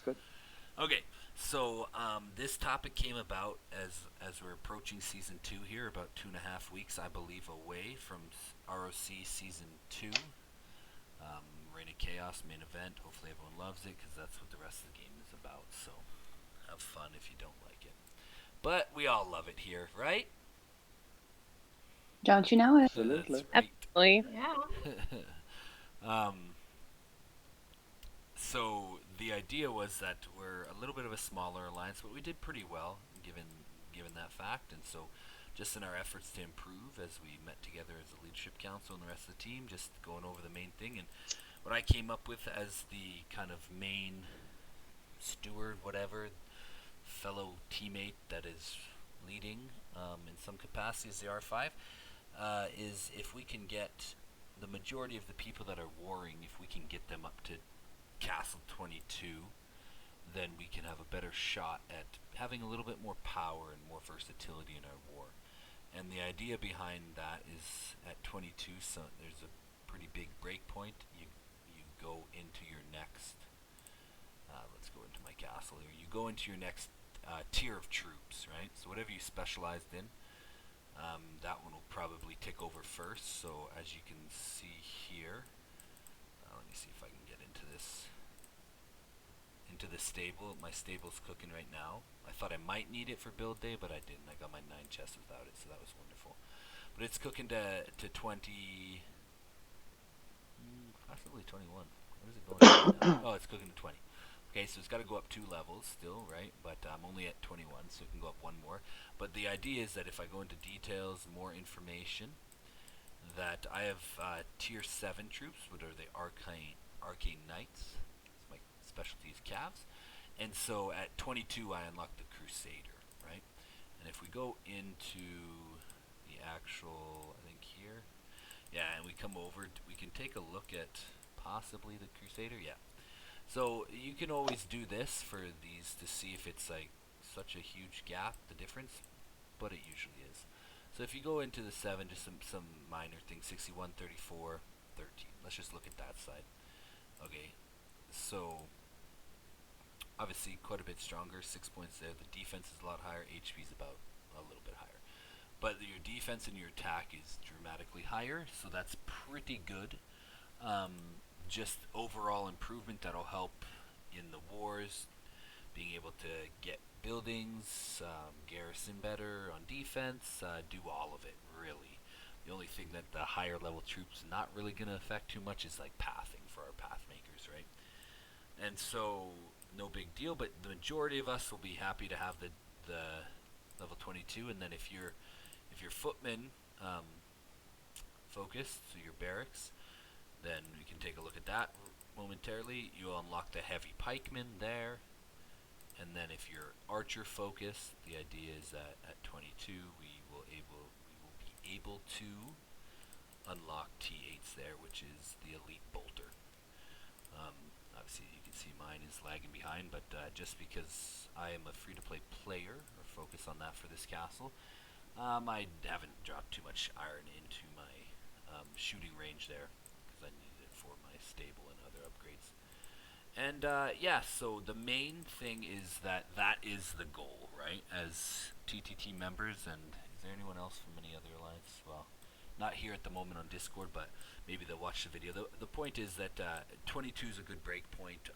Sounds good. Okay, so this topic came about as we're approaching season 2 here, about 2.5 weeks, I believe, away from RoC Season 2. Reign of Chaos main event. Hopefully everyone loves it because that's what the rest of the game is about. So have fun if you don't like it. But we all love it here, right? Don't you know it? That's Absolutely. right. Absolutely. Yeah. um, so the idea was that we're a little bit of a smaller alliance, but we did pretty well given that fact. And so, just in our efforts to improve, as we met together as a leadership council and the rest of the team, just going over the main thing and what I came up with as the kind of main steward, whatever, fellow teammate that is leading in some capacity as the R5, is if we can get the majority of the people that are warring, if we can get them up to Castle 22, then we can have a better shot at having a little bit more power and more versatility in our war. And the idea behind that is at 22, so there's a pretty big break point. You go into your next. Let's go into my castle here. You go into your next tier of troops, right? So whatever you specialized in, that one will probably tick over first. So as you can see here, let me see if I can get into this stable. My stable's cooking right now. I thought I might need it for build day, but I didn't. I got my 9 chests without it, so that was wonderful. But it's cooking to 20, possibly 21. What is it going to now? Oh, it's cooking to 20. Okay, so it's got to go up 2 levels still, right? But I'm only at 21, so it can go up 1 more. But the idea is that if I go into details, more information, that I have tier 7 troops, which are the Arcane Knights. It's my specialty is Cavs. And so at 22, I unlock the Crusader, right? And if we go into the actual, I think here, yeah, and we come over, we can take a look at possibly the Crusader, yeah. So you can always do this for these to see if it's like such a huge gap, the difference, but it usually is. So if you go into the 7, just some minor things, 61, 34, 13. Let's just look at that side. Okay, so obviously quite a bit stronger, 6 points there. The defense is a lot higher, HP is about a little bit higher. But your defense and your attack is dramatically higher, so that's pretty good. Just overall improvement that'll help in the wars, being able to get buildings, garrison better on defense, do all of it, really. The only thing that the higher level troops not really going to affect too much is like pathing for our path makers, right? And so, no big deal, but the majority of us will be happy to have the level 22, and then if you're footmen focused, so your barracks, then we can take a look at that momentarily. You'll unlock the heavy pikemen there. And then if you're archer focused, the idea is that at 22 we will be able to unlock T8s there, which is the elite bolter. Obviously you can see mine is lagging behind, but just because I am a free-to-play player, or focus on that for this castle, I haven't dropped too much iron into my shooting range there, because I need it for my stable and other upgrades. And yeah, so the main thing is that is the goal, right? As TTT members, and is there anyone else from any other alliance? Well, not here at the moment on Discord, but maybe they'll watch the video. The point is that 22 is a good break point.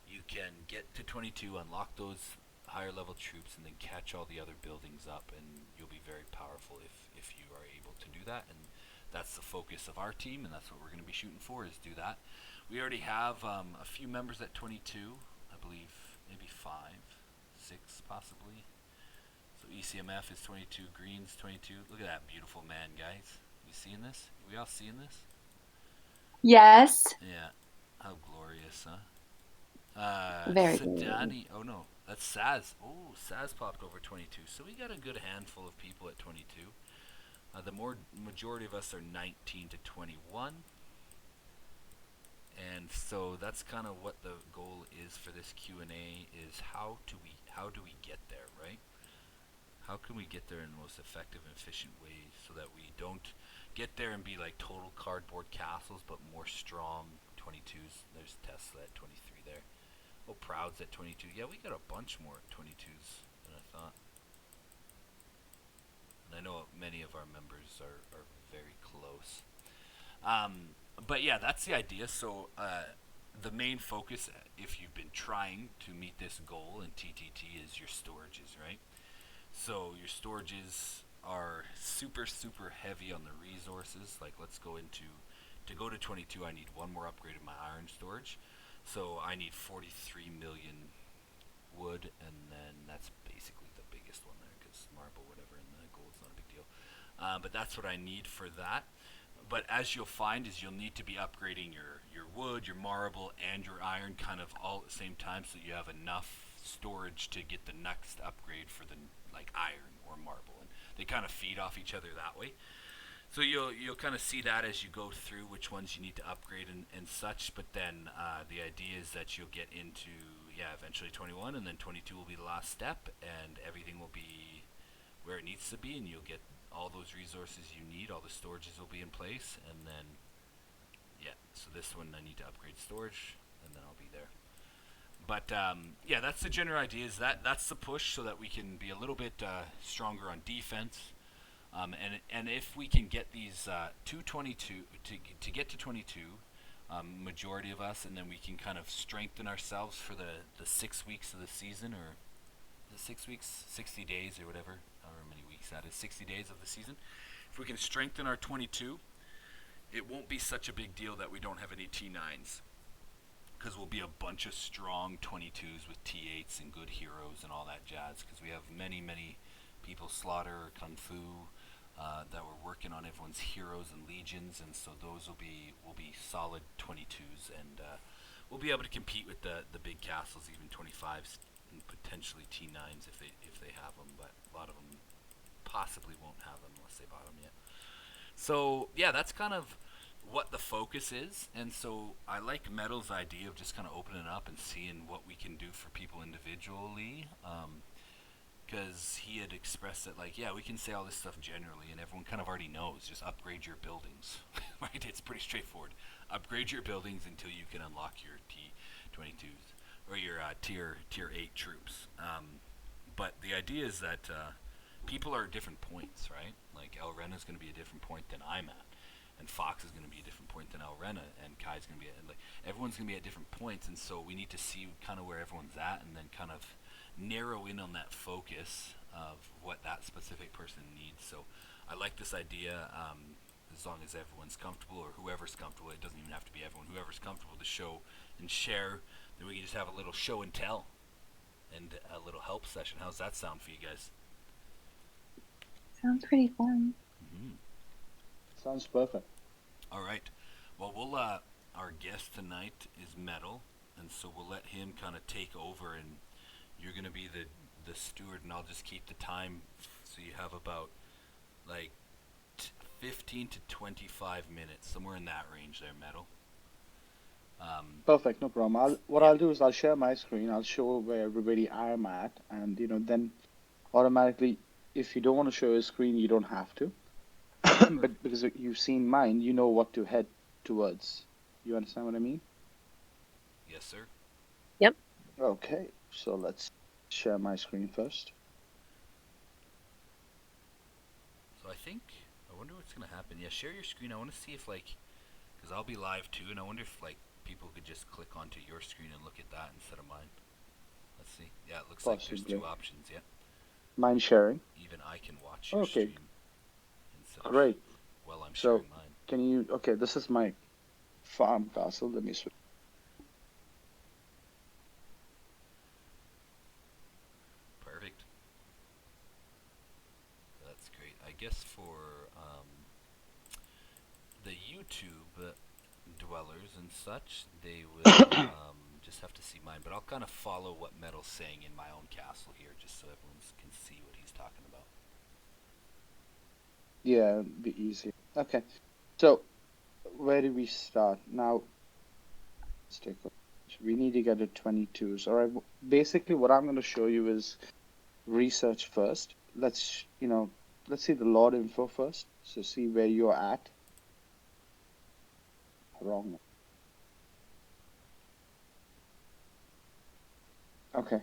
You can get to 22, unlock those higher level troops, and then catch all the other buildings up, and you'll be very powerful if you are able to do that. And that's the focus of our team, and that's what we're going to be shooting for, is do that. We already have a few members at 22, I believe, maybe 5, 6 possibly. So ECMF is 22, Green's 22. Look at that beautiful man, guys. You seeing this? Are we all seeing this? Yes. Yeah. How glorious, huh? Very Sedani. Oh no, that's Saz. Oh, Saz popped over 22. So we got a good handful of people at 22. The majority of us are 19 to 21. And so that's kind of what the goal is for this Q&A, is how do we get there, right? How can we get there in the most effective and efficient ways so that we don't get there and be like total cardboard castles, but more strong 22s. There's Tesla at 23 there. Oh, Proud's at 22. Yeah, we got a bunch more 22s than I thought. And I know many of our members are very close. But yeah, that's the idea. So the main focus, if you've been trying to meet this goal in TTT, is your storages, right? So your storages are super, super heavy on the resources. Like, let's go into, to go to 22, I need one more upgrade of my iron storage. So I need 43 million wood, and then that's basically the biggest one there, because marble, whatever, and the gold's not a big deal. But that's what I need for that. But as you'll find is you'll need to be upgrading your wood, your marble, and your iron kind of all at the same time, so you have enough storage to get the next upgrade for the like iron or marble, and they kind of feed off each other that way. So you'll kind of see that as you go through which ones you need to upgrade and such. But then the idea is that you'll get into eventually 21, and then 22 will be the last step, and everything will be where it needs to be, and you'll get all those resources you need. All the storages will be in place, and then so this one I need to upgrade storage, and then I'll be there. But that's the general idea. Is that's the push so that we can be a little bit stronger on defense. And if we can get these 222 to get to 22, majority of us, and then we can kind of strengthen ourselves for the 6 weeks of the season, or the 6 weeks, 60 days, or whatever, however many weeks that is, 60 days of the season. If we can strengthen our 22, it won't be such a big deal that we don't have any T9s, because we'll be a bunch of strong 22s with T8s and good heroes and all that jazz, because we have many, many people, Slaughter, Kung Fu, that we're working on everyone's heroes and legions, and so those will be solid 22s, and we'll be able to compete with the big castles, even 25s and potentially T9s if they have them, but a lot of them possibly won't have them unless they bought them yet. So yeah, that's kind of what the focus is, and so I like Metal's idea of just kind of opening up and seeing what we can do for people individually. Because he had expressed that, like, yeah, we can say all this stuff generally, and everyone kind of already knows. Just upgrade your buildings, right? It's pretty straightforward. Upgrade your buildings until you can unlock your T22s or your tier 8 troops. But the idea is that people are at different points, right? Like Elrena's going to be a different point than I'm at, and Fox is going to be a different point than Elrena, and Kai's going to be at, like, everyone's going to be at different points, and so we need to see kind of where everyone's at, and then kind of narrow in on that focus of what that specific person needs. So I like this idea. As long as everyone's comfortable, or whoever's comfortable, it doesn't even have to be everyone. Whoever's comfortable to show and share, then we can just have a little show and tell and a little help session. How's that sound for you guys? Sounds pretty fun. Mm-hmm. Sounds perfect. All right. Well, our guest tonight is Metal, and so we'll let him kind of take over, and you're going to be the steward, and I'll just keep the time, so you have about like 15 to 25 minutes, somewhere in that range there, Metal. Perfect, no problem. I'll do is I'll share my screen. I'll show where everybody I'm at, and then automatically, if you don't want to show your screen, you don't have to. But because you've seen mine, you know what to head towards. You understand what I mean? Yes, sir. Yep. Okay, so let's share my screen first. So I wonder what's going to happen. Yeah, share your screen. I want to see if, like, because I'll be live too, and I wonder if, like, people could just click onto your screen and look at that instead of mine. Let's see. Yeah, it looks Possibly. like there's 2 options, yeah. Mine sharing. Even I can watch your Okay. stream. Great. Well, I'm so sharing mine. Can you? Okay, this is my farm castle. Let me switch. Perfect. That's great. I guess for the YouTube dwellers and such, they will just have to see mine. But I'll kind of follow what Metal's saying in my own castle here, just so everyone can see what he's talking about. Yeah, it'd be easy. Okay, so where do we start now? Let's take a. We need to get to 22s. All right. Basically, what I'm going to show you is research first. Let's see the Lord info first. So see where you're at. Wrong. Okay.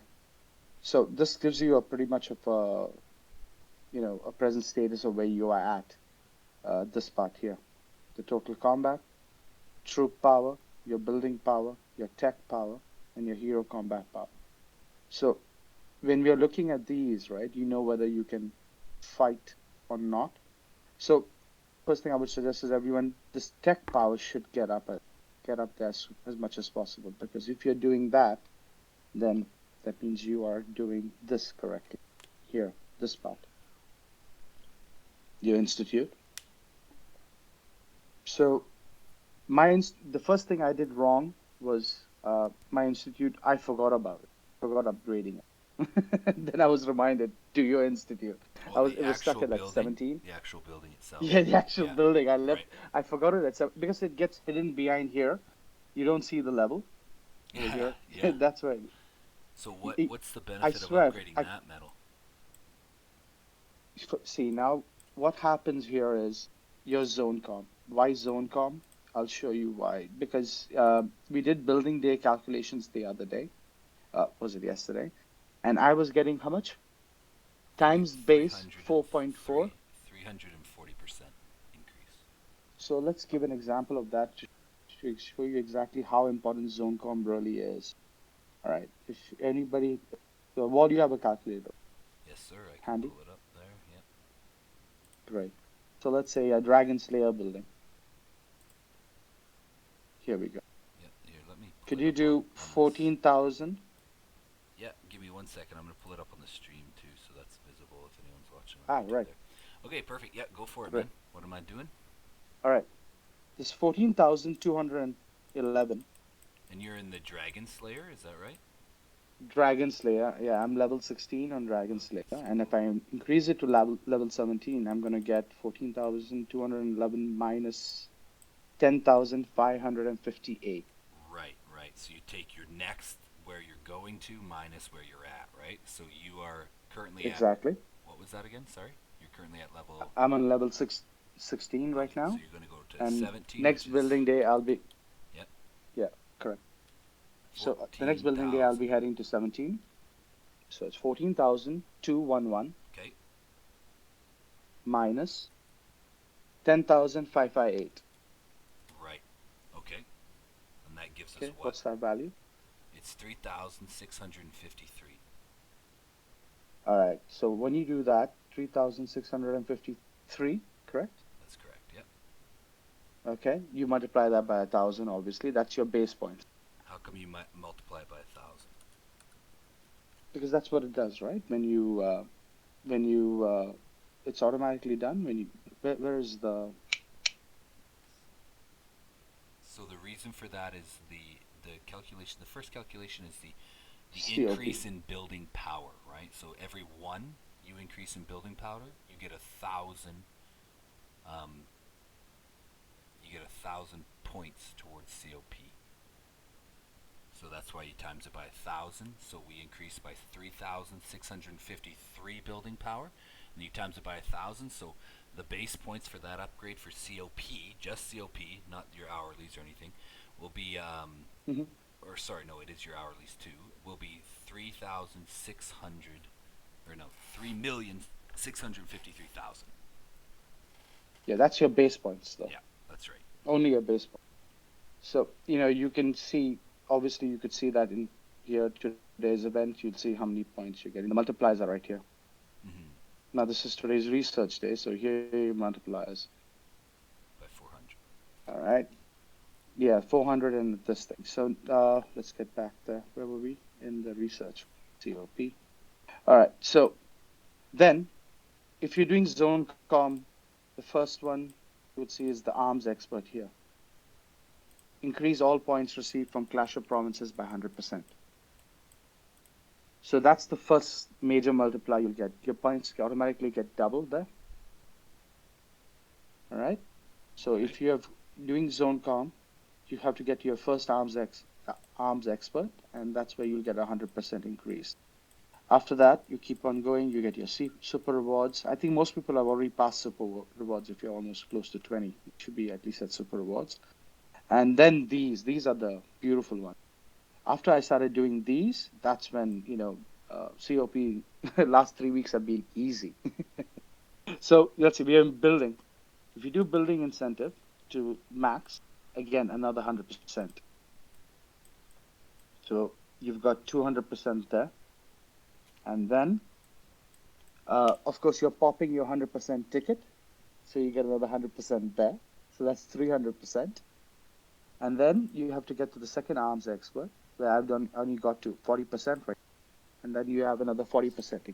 So this gives you a pretty much of a, a present status of where you are at, this part here. The total combat, troop power, your building power, your tech power, and your hero combat power. So when we are looking at these, right, you know whether you can fight or not. So first thing I would suggest is everyone, this tech power should get up there as much as possible, because if you're doing that, then that means you are doing this correctly here, this part, your institute. So the first thing I did wrong was my institute. I forgot about it. Forgot upgrading it. Then I was reminded, do your institute. Oh, the It was stuck actual at like building? 17. The actual building itself. Yeah, the actual Yeah. building. Right. I forgot it at 7 because it gets hidden behind here. You don't see the level over Yeah. here. Yeah. That's right. So Y- what's the I benefit of swear. upgrading that metal? See now what happens here is your zone com. Why zone com? I'll show you why. Because we did building day calculations the other day. Was it yesterday? And I was getting how much? Three Times three base hundred and 4.4. three 340% increase. So let's give an example of that to show you exactly how important zone com really is. All right. If anybody, so what do you have a calculator Yes, sir. I can handy? pull it up there. Yeah. Great. So let's say a Dragon Slayer building. Here we go. Yeah. Here, let me pull Could it you up on do this. 14,000? Yeah, give me 1 second. I'm gonna pull it up on the stream too, so that's visible if anyone's watching on Ah, YouTube right. there. Okay, perfect. Yeah, go for it, Great. man. What am I doing? All right. This 14,211 And you're in the Dragon Slayer, is that right? Dragon Slayer. Yeah, I'm level 16 on Dragon Okay, Slayer. sweet. And if I increase it to level 17, I'm going to get 14,211 minus 10,558. Right, right. So you take your next where you're going to minus where you're at, right? So you are currently at, Exactly. what was that again? Sorry? You're currently at level, I'm on level 16 right okay, so now. you're going to go to And 17, next which is, building day, I'll be, yep, yeah, correct. So the next building day, I'll 14,000. be heading to 17. So it's 14,211 Okay, minus 10,558. right. Okay. And that gives us Okay, what? what's that value? It's 3,653. All right. So when you do that, 3,653, correct? That's correct, yep. Okay. You multiply that by 1,000, obviously. That's your base point. How come you might multiply it by 1,000? Because that's what it does, right? It's automatically done when you, where is the, So the reason for that is the calculation. The first calculation is the COP? increase in building power, right? So every one you increase in building power, you get 1,000. You get 1,000 points towards COP. So that's why you times it by 1,000. So we increase by 3,653 building power, and you times it by 1,000. So the base points for that upgrade for COP, just COP, not your hourlies or anything, will be Mm-hmm. or sorry, no, it is your hourlies too. Will be 3,600, or no, 3,653,000. Yeah, that's your base points, though. Yeah, that's right. Only your base point. So, you can see, obviously, you could see that in here, today's event, you'll see how many points you're getting. The multipliers are right here. Mm-hmm. Now, this is today's research day, so here are your multipliers. By 400. All right. Yeah, 400 and this thing. So let's get back there. Where were we? In the research. COP. All right. So then, if you're doing zone com, the first one you would see is the arms expert here. Increase all points received from Clash of Provinces by 100%. So that's the first major multiplier you'll get. Your points automatically get doubled there. All right. So Okay. if you have doing zone com, you have to get your first arms expert, and that's where you'll get 100% increase. After that, you keep on going. You get your super rewards. I think most people have already passed super rewards. If you're almost close to 20, you should be at least at super rewards. And then these are the beautiful ones. After I started doing these, that's when, COP last 3 weeks have been easy. So let's see, we are in building. If you do building incentive to max, again, another 100%. So you've got 200% there. And then, of course, you're popping your 100% ticket. So you get another 100% there. So that's 300%. And then you have to get to the second arms expert, where I've only got to 40% right. And then you have another 40%.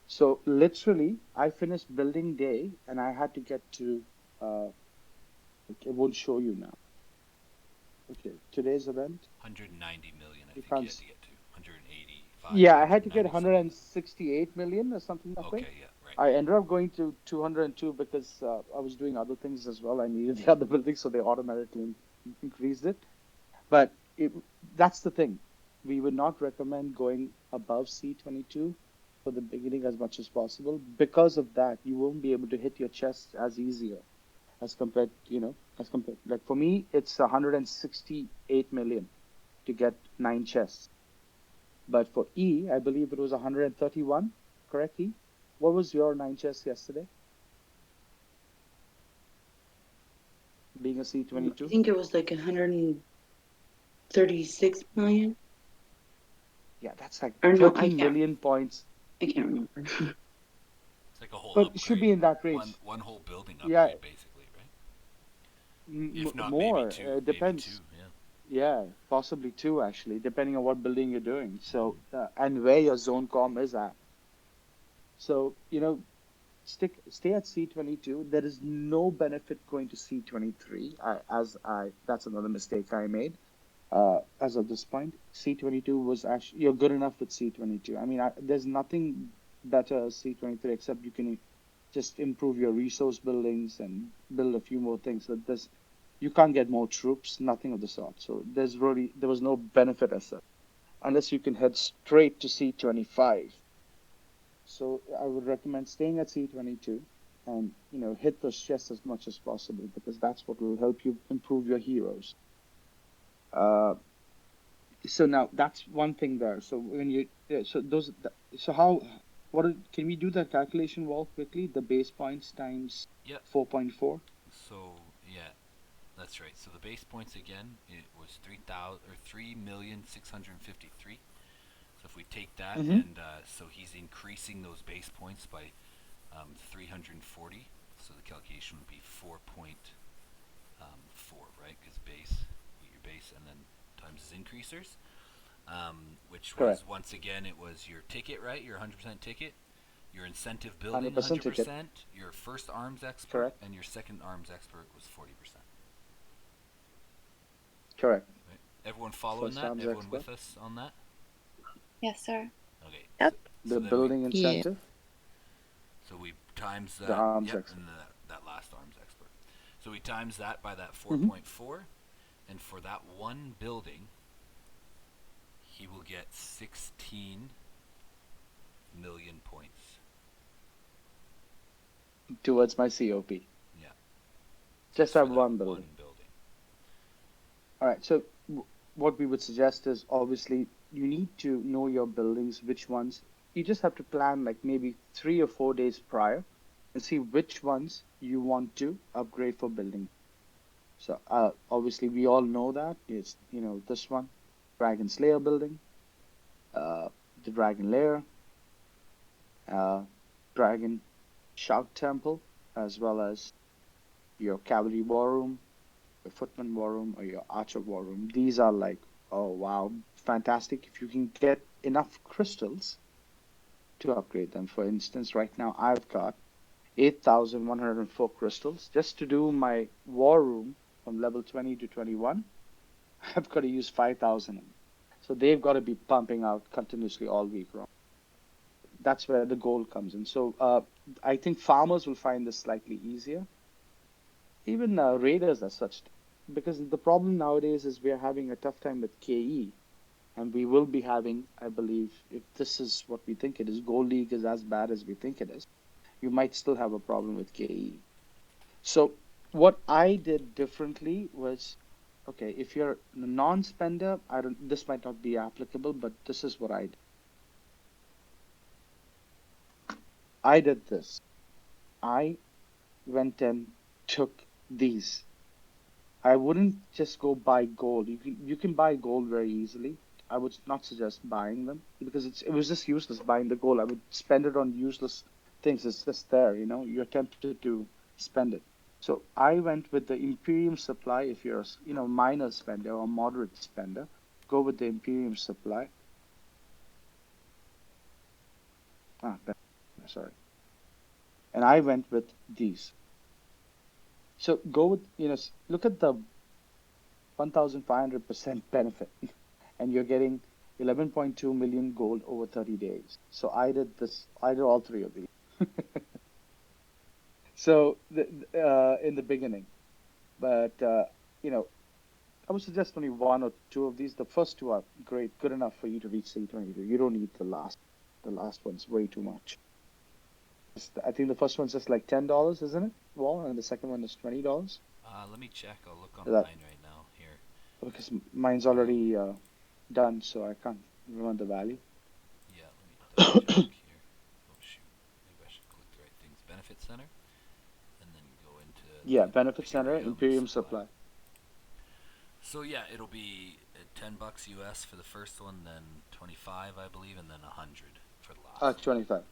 So literally, I finished building day, and I had to get to. It won't show you now. Okay, today's event. 190 million, I You think can't. you had to get to. 185, Yeah, I had to get 190 something. 168 million or something that way. Okay, yeah, right. I ended up going to 202 because I was doing other things as well. I needed the other building, so they automatically increased it. But that's the thing. We would not recommend going above C22 for the beginning as much as possible. Because of that, you won't be able to hit your chest as easier as compared, like for me, it's 168 million to get 9 chests. But for E, I believe it was 131, correct, E? What was your 9 chests yesterday? Being a I C22? think it was like 136 million. Yeah, that's like Or no, I 13 can't. million points. I can't remember. It's like a whole But it should upgrade. be in that range. One whole building Yeah, upgrade, basically, right? If not, maybe more. two. It Maybe two, depends. yeah. Yeah, possibly 2 actually, depending on what building you're doing. So, Mm-hmm. and where your zone com is at. So, stay at C22. There is no benefit going to C23. That's another mistake I made. As of this point, C22 was actually, you're good enough with C22. I mean, there's nothing better as C23 except you can just improve your resource buildings and build a few more things. So you can't get more troops, nothing of the sort. So there was no benefit as such, unless you can head straight to C25. So I would recommend staying at C22 and, hit those chests as much as possible because that's what will help you improve your heroes. Uh, so now that's one thing there. So when you, yeah, so those, so how, can we do that calculation wall quickly? The base points times Yep. 4.4. So yeah, that's right. So the base points again, it was 3,653,000. So if we take that Mm-hmm. and so he's increasing those base points by 340. So the calculation would be 4.4, right? Because base, your base, and then times his increasers. Which was Correct. once again it was your ticket, right? Your 100% ticket, your incentive building 100% ticket. 100%, your first arms expert, Correct. and your second arms expert was 40%. Correct. Right? Everyone following First that? arms Everyone expert. with us on that? Yes, sir. Okay. Yep. So The then we building Yeah. incentive. we times The that. arms Yep, expert. and that last arms expert. So we times that by that Mm-hmm. 4.4, and for that one building, he will get 16 million points. Towards my COP. Yeah. Just For have that one building. Building. All right. So what we would suggest is obviously you need to know your buildings, which ones. You just have to plan like maybe 3 or 4 days prior and see which ones you want to upgrade for building. So obviously we all know that it's, this one, Dragon Slayer building, the Dragon Lair, uh, Dragon Shout Temple, as well as your Cavalry War Room, your Footman War Room, or your Archer War Room. These are like, oh wow, fantastic. If you can get enough crystals to upgrade them. For instance, right now I've got 8,104 crystals just to do my War Room from level 20 to 21. I've got to use 5,000. So they've got to be pumping out continuously all week long. That's where the goal comes in. So I think farmers will find this slightly easier. Even raiders as such, because the problem nowadays is we are having a tough time with KE, and we will be having, I believe, if this is what we think it is, Gold League is as bad as we think it is, you might still have a problem with KE. So what I did differently was Okay, if you're a non-spender, this might not be applicable, but this is what I did. I did this. I went and took these. I wouldn't just go buy gold. You can buy gold very easily. I would not suggest buying them because it was just useless buying the gold. I would spend it on useless things. It's just there, You're tempted to spend it. So I went with the Imperium Supply. If you're minor spender or moderate spender, go with the Imperium Supply. Sorry. And I went with these. So go with look at the 1,500% benefit, and you're getting 11.2 million gold over 30 days. So I did this. I did all three of these. So in the beginning, but I would suggest only one or two of these. The first two are great, good enough for you to reach C22. You don't need the last. The last one's way too much. I think the first one's just like $10, isn't it? Well, and the second one is $20. Let me check. I'll look That online right now. Here. because mine's already done, so I can't remember the value. Yeah, let me double check here. Oh shoot, maybe I should click the right things. Benefit Center, and then go into Yeah, the Benefit Center, Imperium Supply. So yeah, it'll be $10 US for the first one, then 25, I believe, and then 100 for the last one. 25.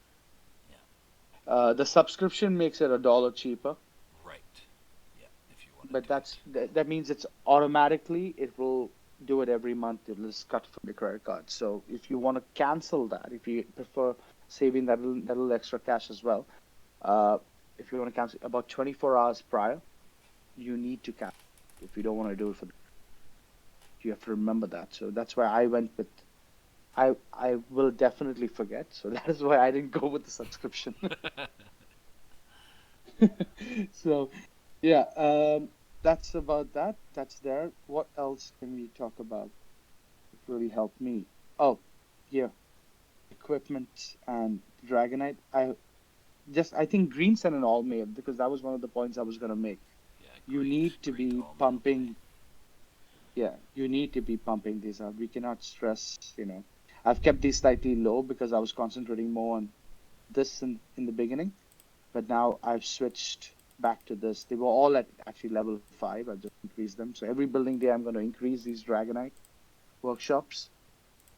Yeah. The subscription makes it $1 cheaper. Right. Yeah, if you want to. But that means it will do it every month. It'll just cut from your credit card. So if you want to cancel that, if you prefer saving that little extra cash as well, if you want to cancel about 24 hours prior, you need to cancel. If you don't want to do it you have to remember that. So that's why I went with. I will definitely forget. So that is why I didn't go with the subscription. So, yeah, that's about that. That's there. What else can we talk about? It really helped me. Oh, here, equipment and Dragonite. I think Green sent an all mail because that was one of the points I was gonna make. Yeah, You great. need to Great be all mail today. pumping. Yeah, you need to be pumping these out. We cannot stress. I've kept these slightly low because I was concentrating more on this in the beginning. But now I've switched back to this. They were all at actually level 5. I've just increased them. So every building day, I'm going to increase these Dragonite workshops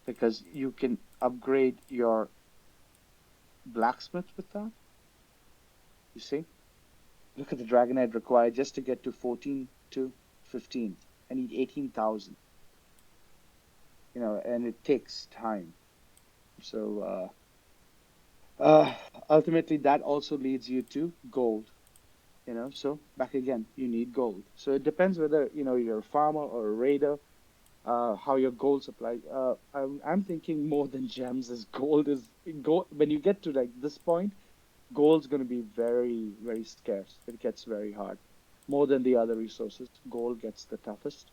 because you can upgrade your blacksmith with that. You see? Look at the Dragonite required just to get to 14 to 15. I need 18,000. And it takes time. So ultimately, that also leads you to gold. So back again, you need gold. So it depends whether you're a farmer or a raider, how your gold supply. I'm thinking more than gems is gold. When you get to like this point, gold's going to be very, very scarce. It gets very hard, more than the other resources. Gold gets the toughest.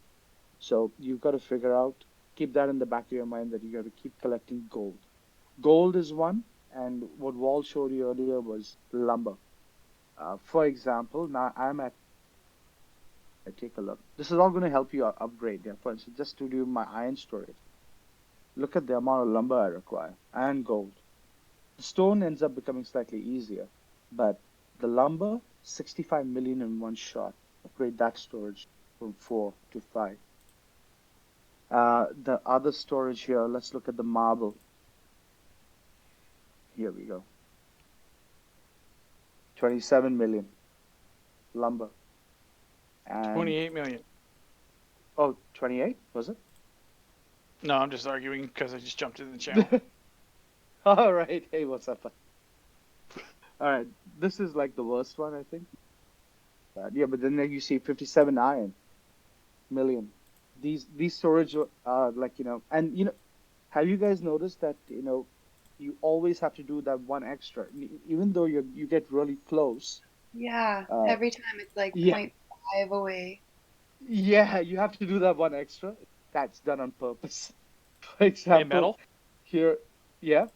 So you've got to figure out, keep that in the back of your mind that you got to keep collecting gold. Gold is one, and what Wall showed you earlier was lumber. For example, now I take a look. This is all going to help you upgrade. Yeah, for instance, just to do my iron storage. Look at the amount of lumber I require and gold. The stone ends up becoming slightly easier, but the lumber, 65 million in one shot. Upgrade that storage from 4 to 5. The other storage here, let's look at the marble. Here we go. 27 million lumber. And 28 million. Oh, 28, was it? No, I'm just arguing because I just jumped in the channel. All right. Hey, what's up? All right. This is like the worst one, I think. Yeah, but then you see 57 million. These storage are like, and have you guys noticed that, you always have to do that one extra, even though you get really close. Yeah, every time it's like Yeah. 0.5 away. Yeah, you have to do that one extra. That's done on purpose. For example, Hey, Metal, here, yeah.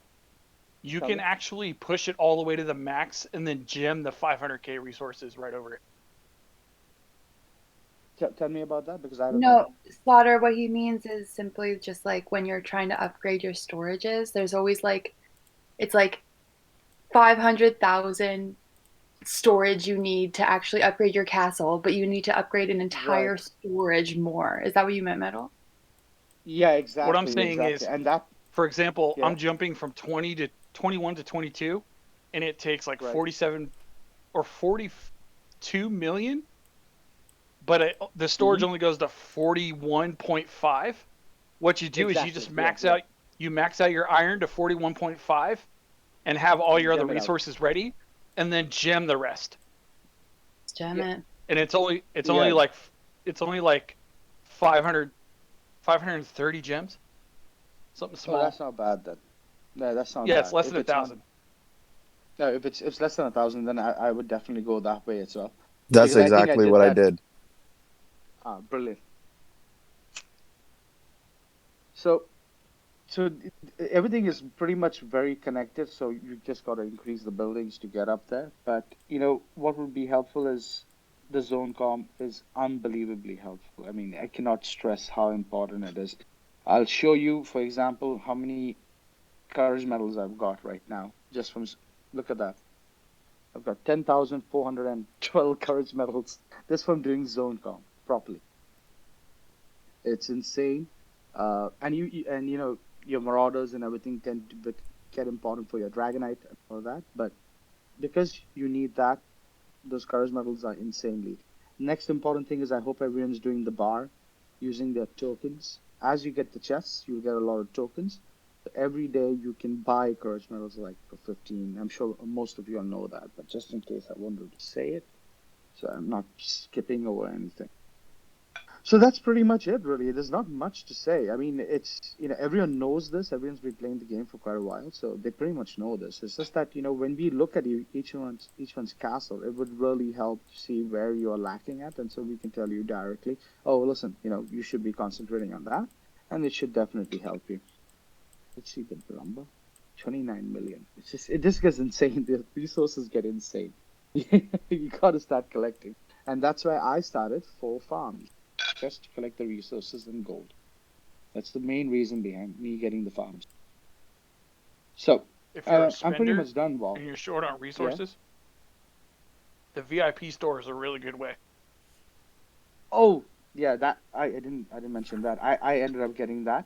you Tell can me. actually push it all the way to the max and then gem the 500k resources right over it. Tell me about that because I don't know. No, Slaughter, what he means is simply just like when you're trying to upgrade your storages, there's always like, it's like 500,000 storage you need to actually upgrade your castle, but you need to upgrade an Right. entire storage more. Is that what you meant, Metal? Yeah, What I'm exactly, saying exactly. is, And that, for example, yeah, I'm jumping from 20 to 21 to 22, and it takes like right. 47 or 42 million, but the storage Mm-hmm. only goes to 41.5. What you do is you Exactly. just Yeah, yeah. max out your iron to 41.5 and have all And your other gem it out. resources ready, and then gem the rest. Gem Yeah, it. And yeah. it's only like 500 530 gems, something Oh, that's small. not bad then. No, that's not Yeah, it's bad. less If than a it's not, thousand. no, if it's less than 1,000, then I would definitely go that way as well. That's Because I think I exactly did what I that. did. Ah, brilliant. So, everything is pretty much very connected. So you just got to increase the buildings to get up there. But what would be helpful is the zone com is unbelievably helpful. I mean, I cannot stress how important it is. I'll show you, for example, how many courage medals I've got right now. Just from look at that. I've got 10,412 courage medals just from doing zone com properly. It's insane. And your marauders and everything tend to get important for your Dragonite and all that. But because you need that, those courage medals are insanely. Next important thing is I hope everyone's doing the bar using their tokens. As you get the chests, you'll get a lot of tokens. So every day you can buy courage medals like for 15. I'm sure most of you all know that, but just in case I wanted to say it, so I'm not skipping over anything. So that's pretty much it, really. There's not much to say. I mean, it's, everyone knows this. Everyone's been playing the game for quite a while, so they pretty much know this. It's just that, when we look at each one's castle, it would really help to see where you are lacking at, and so we can tell you directly, oh, listen, you should be concentrating on that, and it should definitely help you. Let's see the number. 29 million. It just gets insane. The resources get insane. You gotta start collecting. And that's why I started 4 farms, just to collect the resources and gold. That's the main reason behind me getting the farms. So, If you're a I'm pretty spender much done, Wall. and you're short on Yeah. resources, the VIP store is a really good way. Oh, yeah, that I didn't mention that. I ended up getting that.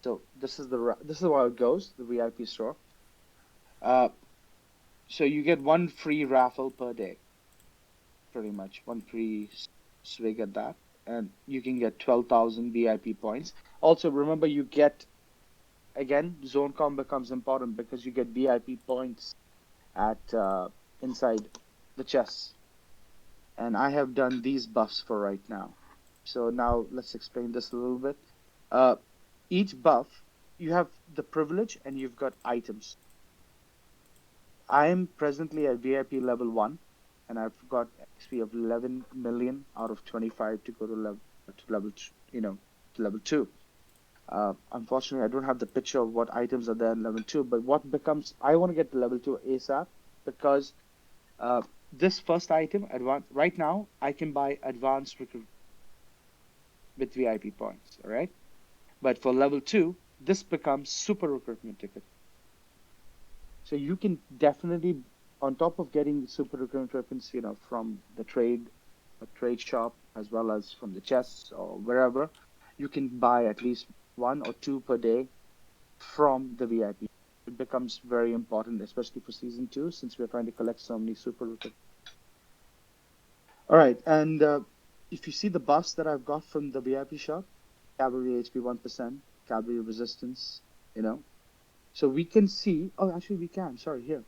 So this is how it goes, the VIP store. Uh, so you get one free raffle per day, pretty much one free swig at that, and you can get 12,000 VIP points. Also, remember you get again ZoneCom becomes important because you get VIP points at inside the chests, and I have done these buffs for right now. So now let's explain this a little bit. Uh, each buff you have the privilege and you've got items. I am presently at VIP level 1, and I've got XP of 11 million out of 25 to go to level to level 2. Unfortunately, I don't have the picture of what items are there in level 2. But I want to get to level 2 ASAP because this first item, right now, I can buy advanced recruit with VIP points. All right, but for level 2, this becomes super recruitment ticket. So you can definitely, on top of getting super recurrent weapons, from the trade shop as well as from the chests or wherever, you can buy at least 1 or 2 per day from the VIP. It becomes very important, especially for season 2, since we're trying to collect so many super recurrent. All right, and if you see the buffs that I've got from the VIP shop, Cavalry HP 1%, Cavalry resistance, so we can see. Oh, actually, we can. Sorry, here.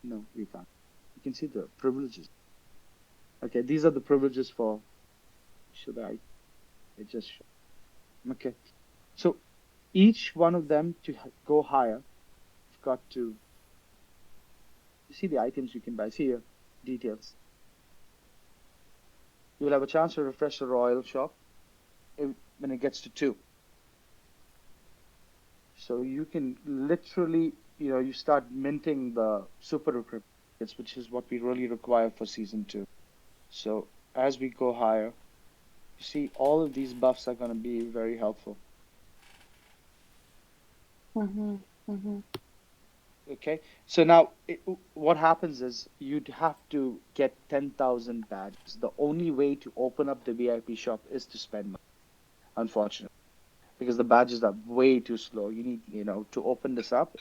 No, we can't. You can see the privileges. Okay, these are the privileges for. Should I? It just. Okay, so each one of them to go higher, you've got to. You see the items you can buy. See here, details. You will have a chance to refresh the royal shop when it gets to 2. So you can literally, you start minting the super recruitments, which is what we really require for season 2. So as we go higher, You see, all of these buffs are going to be very helpful. Okay, so now what happens is you'd have to get 10,000 badges. The only way to open up the VIP shop is to spend money, unfortunately, because the badges are way too slow. You need, to open this up.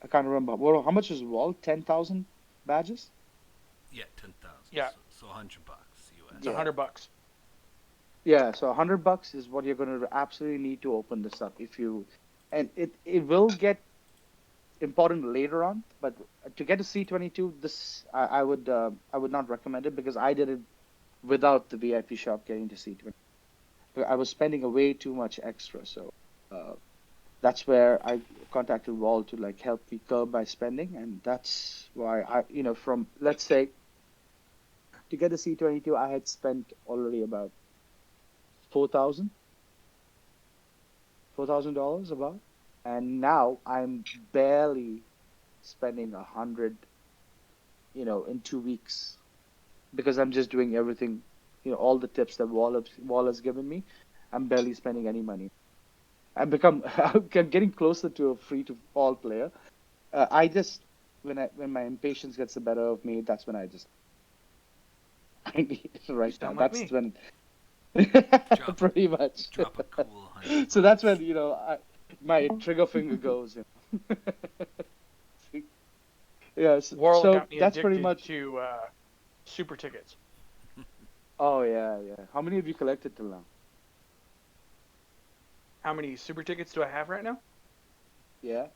I can't remember. Well, how much is Wall? 10,000 badges? Yeah, 10,000. Yeah. So $100 US. It's $100. Yeah, so $100 is what you're going to absolutely need to open this up. And it will get important later on, but to get to C22, this I would not recommend it because I did it without the VIP shop getting to C22. I was spending a way too much extra, so that's where I contacted Wall to like help me curb my spending, and that's why from let's say to get to C22, I had spent already about $4,000 about, and now I'm barely spending 100, in 2 weeks because I'm just doing everything, all the tips that Wall has given me. I'm barely spending any money. I'm getting closer to a free to all player. I just when my impatience gets the better of me, that's when I need it right You now. sound like That's me. when Drop- pretty much. Drop a cool $100. So that's when my trigger finger goes. Yes. Warl So got me that's addicted pretty much. to super tickets. Oh yeah. How many have you collected till now? How many super tickets do I have right now? Yeah.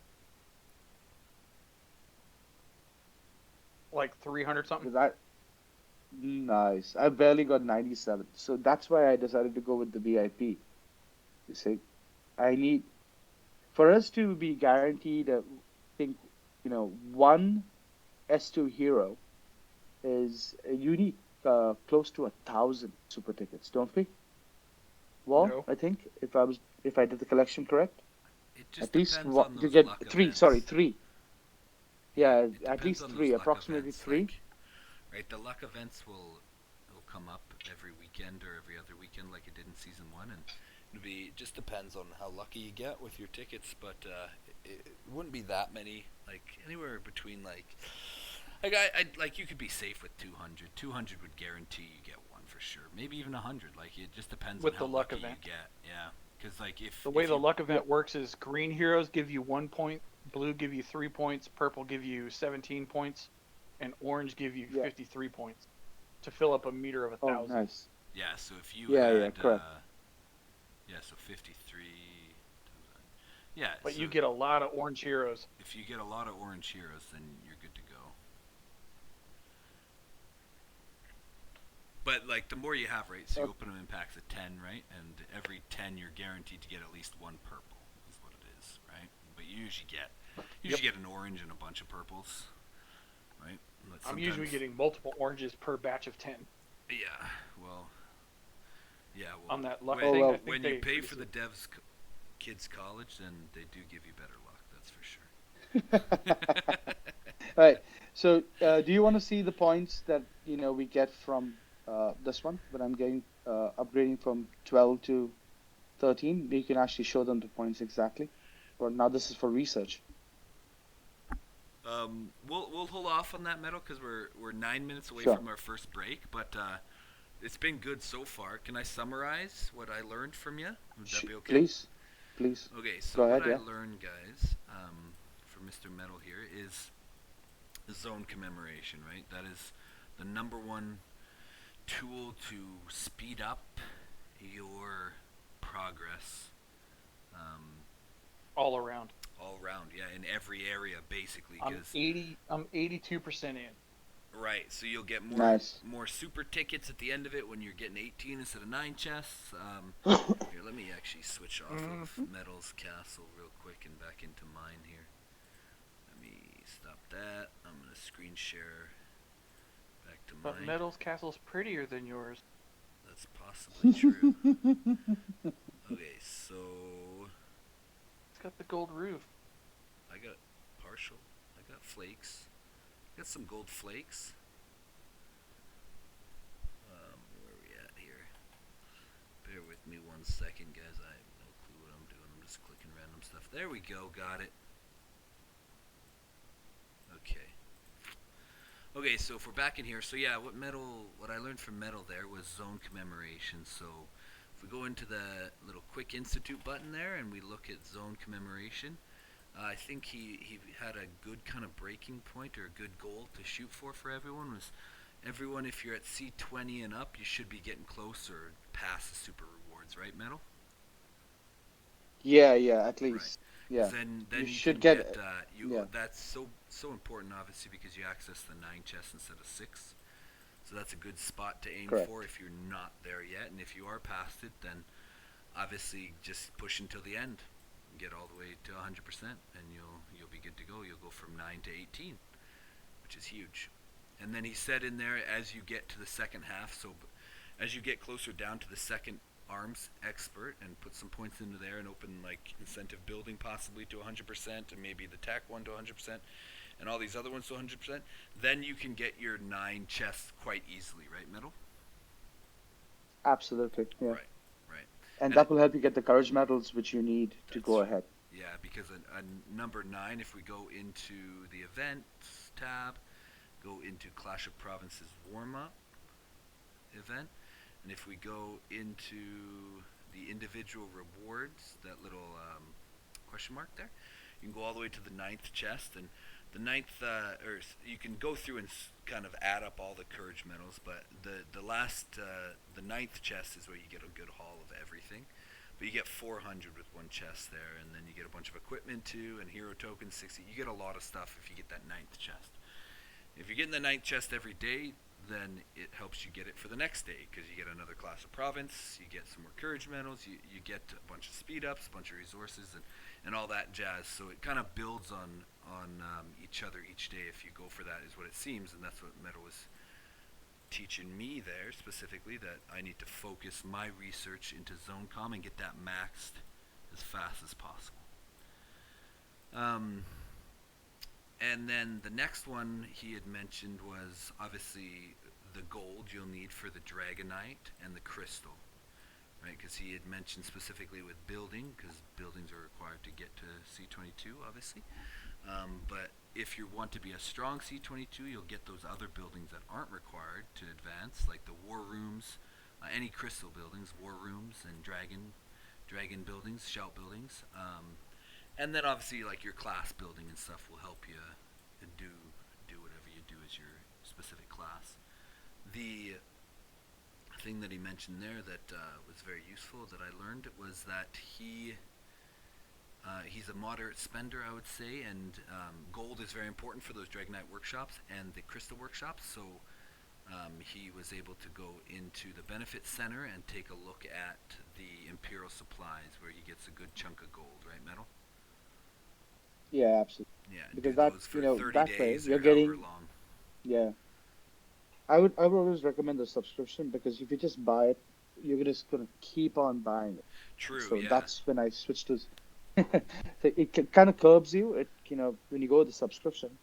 Like 300 something. Nice. I barely got 97. So that's why I decided to go with the VIP. You see, for us to be guaranteed, I think, one S2 hero is you need close to 1,000 super tickets, don't we? Well, No. I think if I did the collection correct, It just at least depends on you those get luck three. events. Sorry, three. Yeah, It at depends least on three, those luck approximately events, three. Right, the luck events will come up every weekend or every other weekend, like it did in season 1, and it just depends on how lucky you get with your tickets. But it wouldn't be that many, like anywhere between like you could be safe with 200. 200 would guarantee you get one for sure. Maybe even 100. Like it just depends With on how the luck lucky event. you get. Yeah, because like if The way if the you, luck event works is green heroes give you 1 point, blue give you 3 points, purple give you 17 points, and orange give you Yeah. 53 points to fill up a meter of 1,000. Oh, nice. yeah, so if you Yeah, had yeah, correct. so 53. Yeah, But so you get a lot of orange heroes. if you get a lot of orange heroes, then you're good to go. But like the more you have, right? So you open them in packs of 10, right? And every 10 you're guaranteed to get at least one purple. Is what it is, right? But you usually get an orange and a bunch of purples, right? But I'm usually getting multiple oranges per batch of 10. Yeah, well, On that luck Oh, thing, well. I think when they you pay increase for the it. devs kids college, then they do give you better luck. That's for sure. All right. So, do you want to see the points that we get from this one? When I'm getting upgrading from 12 to 13, you can actually show them the points exactly. But now this is for research. We'll hold off on that medal because we're 9 minutes away Sure. from our first break, but it's been good so far. Can I summarize what I learned from you? Would that be okay? Please. Okay, so Go ahead. what I Yeah. learned, guys, from Mr. Metal here is zone commemoration, right? That is the number one tool to speed up your progress. All around. All around, yeah, in every area basically. I'm 82% in. Right, so you'll get Nice. more super tickets at the end of it when you're getting 18 instead of 9 chests. Here, let me actually switch off of Metal's Castle real quick and back into mine here. Let me stop that. I'm gonna screen share back to But mine. Metal's Castle's prettier than yours. That's possibly true. Okay, so It's got the gold roof. I got partial. I got flakes. Got some gold flakes. Where are we at here? 1 second, guys. I have no clue what I'm doing. I'm just clicking random stuff. There we go. Got it. Okay. Okay, so if we're back in here, so yeah, what I learned from metal there was zone commemoration. So if we go into the little quick institute button there and we look at zone commemoration, I think he had a good kind of breaking point or a good goal to shoot for everyone was everyone, if you're at C20 and up, you should be getting closer past the super rewards, right, Metal? Yeah, at Right. least. 'Cause Yeah. then You you should can get, get yeah, that's so important, obviously, because you access the 9 chests instead of 6. So that's a good spot to aim for correct. if you're not there yet, and if you are past it, then obviously just push until the end, get all the way to 100%, and you'll be good to go. You'll go from 9 to 18, which is huge. And then he said in there, as you get to the second half, so as you get closer down to the second arms expert and put some points into there and open like incentive building possibly to 100% and maybe the tech one to 100% and all these other ones to 100%, then you can get your 9 chests quite easily, right, Metal? Absolutely. Yeah. Right. And And that will help you get the courage medals which you need to go ahead. Yeah, because a number 9, if we go into the events tab, go into Clash of Provinces warm-up event, and if we go into the individual rewards, that little question mark there, you can go all the way to the 9th chest, and the 9th, or you can go through and kind of add up all the courage medals, but the last, the 9th chest is where you get a good haul of everything. But you get 400 with one chest there, and then you get a bunch of equipment too, and hero tokens 60. You get a lot of stuff if you get that 9th chest. If you're getting the 9th chest every day, then it helps you get it for the next day, because you get another class of province, you get some more courage medals, you get a bunch of speed ups, a bunch of resources, and all that jazz. So it kind of builds on each other each day if you go for that, is what it seems, and that's what Metal was teaching me there specifically, that I need to focus my research into ZoneCom and get that maxed as fast as possible. And then the next one he had mentioned was obviously the gold you'll need for the Dragonite and the crystal, right? Because he had mentioned specifically with building, because buildings are required to get to C22, obviously. But if you want to be a strong C22, you'll get those other buildings that aren't required to advance, like the war rooms, any crystal buildings, war rooms, and dragon buildings, shout buildings. And then obviously like your class building and stuff will help you do whatever you do as your specific class. The thing that he mentioned there that was very useful that I learned was that he's a moderate spender, I would say, and gold is very important for those Dragonite Workshops and the Crystal Workshops, so he was able to go into the Benefit Center and take a look at the Imperial Supplies, where he gets a good chunk of gold, right, Metal? Yeah, absolutely. Yeah, Because do that, those for 30 that way days you're or however getting, long. yeah. I would always recommend the subscription, because if you just buy it, you're just gonna keep on buying it. True, So yeah. that's when I switched to. So it kind of curbs you. It when you go with the subscription,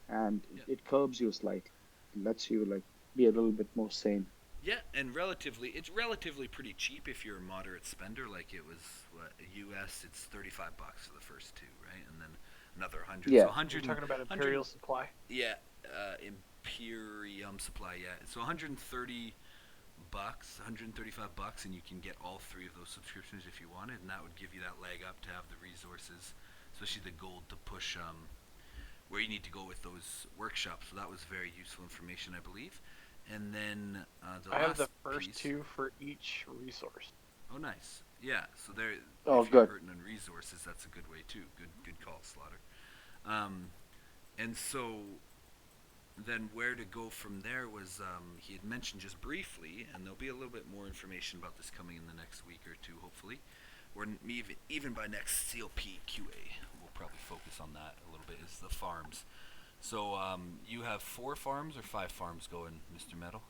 and Yeah. it curbs you slightly. It lets you like be a little bit more sane. Yeah, and it's relatively pretty cheap if you're a moderate spender. Like it was what US, it's $35 for the first 2, right? And then another 100. Yeah. So 100. You're talking about Imperial Supply. Yeah, Imperium Supply. Yeah, so $130, $135, and you can get all 3 of those subscriptions if you wanted, and that would give you that leg up to have the resources, especially the gold, to push where you need to go with those workshops. So that was very useful information, I believe. And then I have the first 2 for each resource. Oh, nice. Yeah. So there. Oh, if you're good. hurting on resources, that's a good way too. Good call, Slaughter. And so then where to go from there was he had mentioned just briefly, and there'll be a little bit more information about this coming in the next week or 2, hopefully, or even by next CLP QA, we'll probably focus on that a little bit. Is the farms. So you have 4 farms or 5 farms going, Mr. Metal?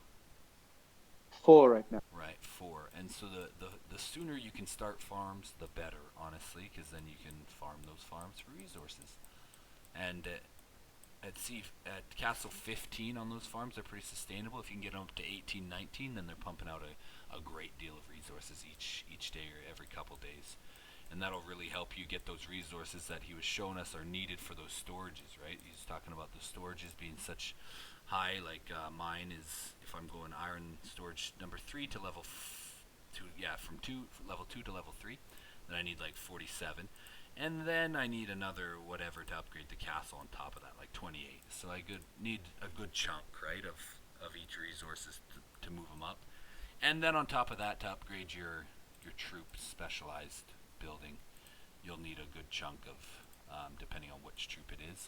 4 right now. Right, 4. And so the sooner you can start farms, the better, honestly, because then you can farm those farms for resources. And at Castle 15 on those farms, they're pretty sustainable. If you can get them up to 18, 19, then they're pumping out a great deal of resources each day or every couple days. And that'll really help you get those resources that he was showing us are needed for those storages, right? He's talking about the storages being such high, like mine is, if I'm going iron storage number 3 to level 2, yeah, from level 2 to level 3, then I need like 47. And then I need another whatever to upgrade the castle on top of that, like 28. So I need a good chunk, right, of each resources to move them up. And then on top of that, to upgrade your troop specialized building, you'll need a good chunk of, depending on which troop it is.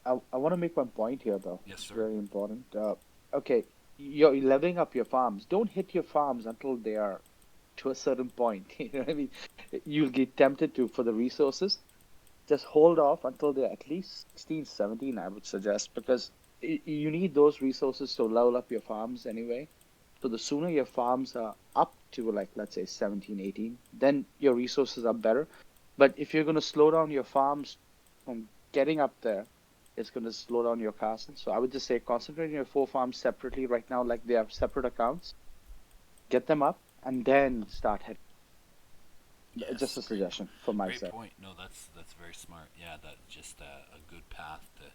I want to make one point here, though. Yes, It's sir. very important. Okay, you're leveling up your farms. Don't hit your farms until they are to a certain point. You know what I mean? You'll get tempted to for the resources. Just hold off until they're at least 16, 17, I would suggest, because you need those resources to level up your farms anyway. So the sooner your farms are up to, like, let's say 17, 18, then your resources are better. But if you're going to slow down your farms from getting up there, it's going to slow down your castle. So I would just say concentrate on your 4 farms separately right now, like they have separate accounts. Get them up and then start heading. Yes, Just a suggestion from my great side. point. No, that's very smart. Yeah, that's just a good path to.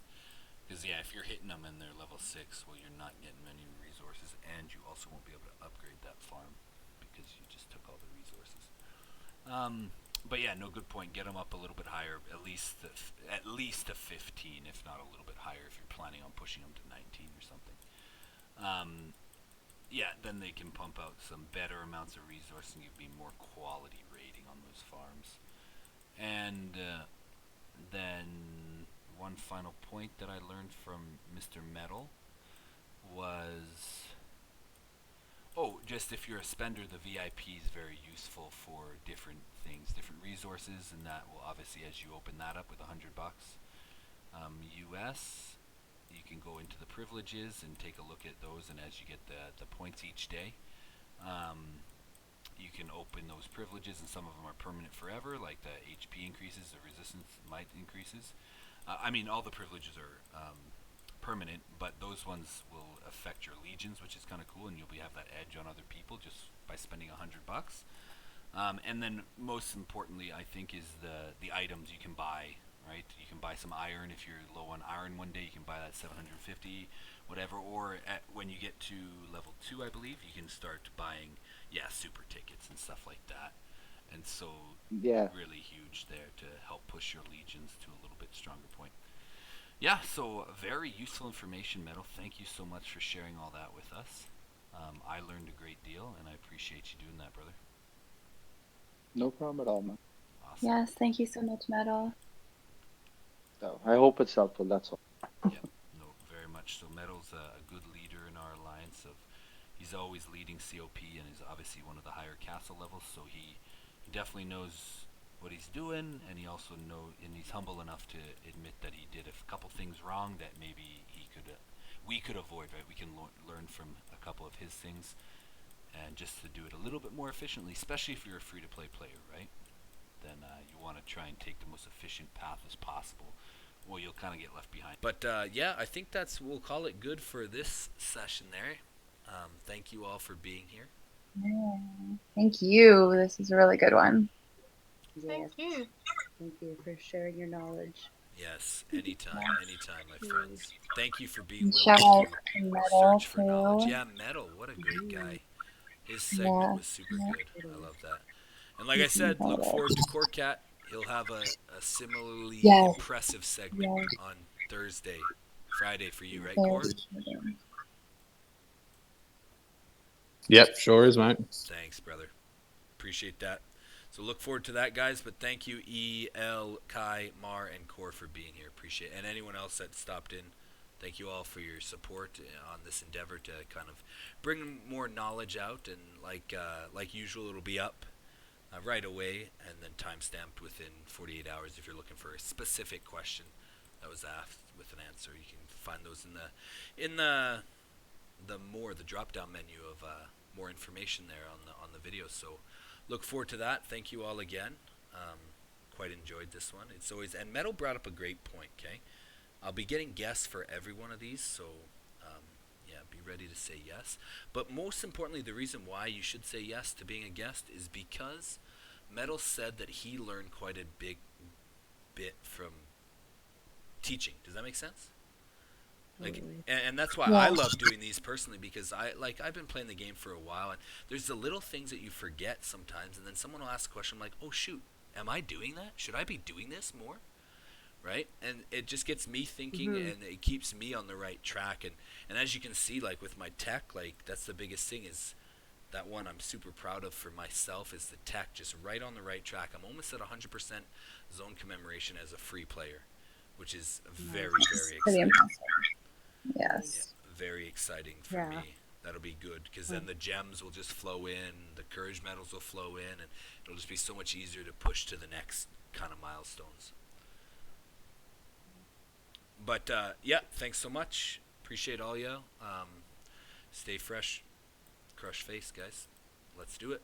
Because yeah, if you're hitting them and they're level 6, well, you're not getting many resources, and you also won't be able to upgrade that farm because you just took all the resources. But yeah, no, good point. Get them up a little bit higher, at least to 15, if not a little bit higher, if you're planning on pushing them to 19 or something. Yeah, then they can pump out some better amounts of resource and give me more quality rating on those farms. And then one final point that I learned from Mr. Metal was, just if you're a spender, the VIP is very useful for different things, different resources, and that will obviously, as you open that up with $100 US, you can go into the privileges and take a look at those, and as you get the points each day, you can open those privileges, and some of them are permanent forever, like the HP increases, the resistance might increases. I mean, all the privileges are permanent, but those ones will affect your legions, which is kind of cool, and you'll have that edge on other people just by spending $100. And then most importantly, I think, is the items you can buy. Right, you can buy some iron if you're low on iron one day. You can buy that 750, whatever. Or when you get to level 2, I believe, you can start buying super tickets and stuff like that. And so Yeah. really huge there to help push your legions to a little bit stronger point. Yeah, so very useful information, Metal. Thank you so much for sharing all that with us. I learned a great deal, and I appreciate you doing that, brother. No problem at all, man. Awesome. Yes, thank you so much, Metal. So I hope it's helpful. That's all. Yeah, no, very much so. Metal's a good leader in our alliance. He's always leading COP and is obviously one of the higher castle levels, so he definitely knows what he's doing, and he also and he's humble enough to admit that he did a couple things wrong that maybe we could avoid. Right, we can learn from a couple of his things, and just to do it a little bit more efficiently, especially if you're a free-to-play player, right? Then you want to try and take the most efficient path as possible, or you'll kind of get left behind. But yeah, I think we'll call it good for this session there. Thank you all for being here. Yeah. Thank you. This is a really good one. Thank you. Thank you for sharing your knowledge. Yes, anytime, my friends. Thank you for being And willing shout out to to Metal search for knowledge. too. Yeah, Metal, what a great guy. His segment was super good. I love that. And like I said, look forward to Corcat. He'll have a similarly Yes. impressive segment Yes. on Friday for you, right, Very Cor? exciting. Yep, sure is, mate. Thanks, brother. Appreciate that. So look forward to that, guys. But thank you, E.L., Kai, Mar, and Cor for being here. Appreciate it. And anyone else that stopped in, thank you all for your support on this endeavor to kind of bring more knowledge out. And like usual, it'll be up right away and then time-stamped within 48 hours if you're looking for a specific question that was asked with an answer. You can find those in the drop-down menu of more information there on the video. So look forward to that. Thank you all again. Quite enjoyed this one. It's always, and Metal brought up a great point, okay? I'll be getting guests for every one of these, so yeah, be ready to say yes. But most importantly, the reason why you should say yes to being a guest is because Metal said that he learned quite a big bit from teaching. Does that make sense? Like, Totally. and that's why Yeah. I love doing these personally, because I've been playing the game for a while, and there's the little things that you forget sometimes, and then someone will ask a question, I'm like, oh shoot, am I doing that? Should I be doing this more? Right? And it just gets me thinking, Mhm. and it keeps me on the right track. And as you can see, like with my tech, like that's the biggest thing, is that one I'm super proud of for myself, is the tech just right on the right track. I'm almost at 100% zone commemoration as a free player, which is very, very Pretty exciting. impressive. Yeah, Yes. very exciting for Yeah. me. That'll be good, because then the gems will just flow in, the courage medals will flow in, and it'll just be so much easier to push to the next kind of milestones. But yeah, thanks so much. Appreciate all y'all. Stay fresh, crush face, guys. Let's do it.